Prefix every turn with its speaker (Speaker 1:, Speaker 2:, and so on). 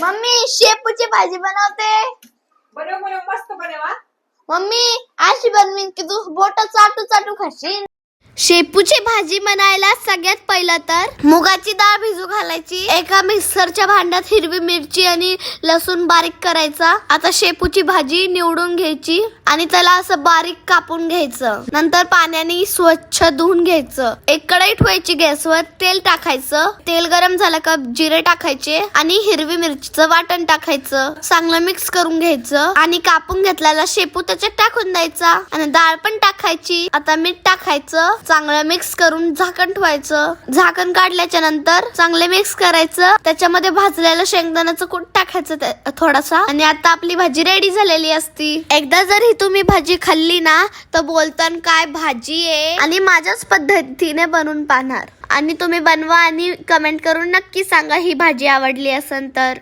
Speaker 1: Mummy शेपूची भाजी बनवते.
Speaker 2: बनव बनव मस्त बनवा.
Speaker 1: मम्मी अशी बनवीन की तू बोट चाटू चाटू खाशील. शेपूची भाजी बनायला सगळ्यात पहिलं तर मुगाची डाळ भिजू घालायची. एका मिक्सरच्या भांड्यात हिरवी मिरची आणि लसूण बारीक करायचा. आता शेपूची भाजी निवडून घ्यायची आणि त्याला असं बारीक कापून घ्यायचं. नंतर पाण्याने स्वच्छ धुवून घ्यायचं. एक कढई ठेवायची गॅसवर, तेल टाकायचं. तेल गरम झालं का जिरे टाकायचे आणि हिरवी मिरचीचं वाटण टाकायचं. चांगलं मिक्स करून घ्यायचं आणि कापून घेतलेला शेपू त्याच्यात टाकून द्यायचा आणि डाळ पण टाकायची. आता मीठ टाकायचं. चांगलं मिक्स करून झाकण ठेवायचं. झाकण काढल्याच्या नंतर चांगले मिक्स करायचं. त्याच्यामध्ये भाजलेलं शेंगदाण्याचं कूट टाकायचं थोडासा आणि आता आपली भाजी रेडी झालेली असती. एकदा जर ही तुम्ही भाजी खाल्ली ना तर बोलताना काय भाजी आहे आणि माझ्याच पद्धतीने बनवून पाहणार आणि तुम्ही बनवा आणि कमेंट करून नक्की सांगा ही भाजी आवडली असेल तर.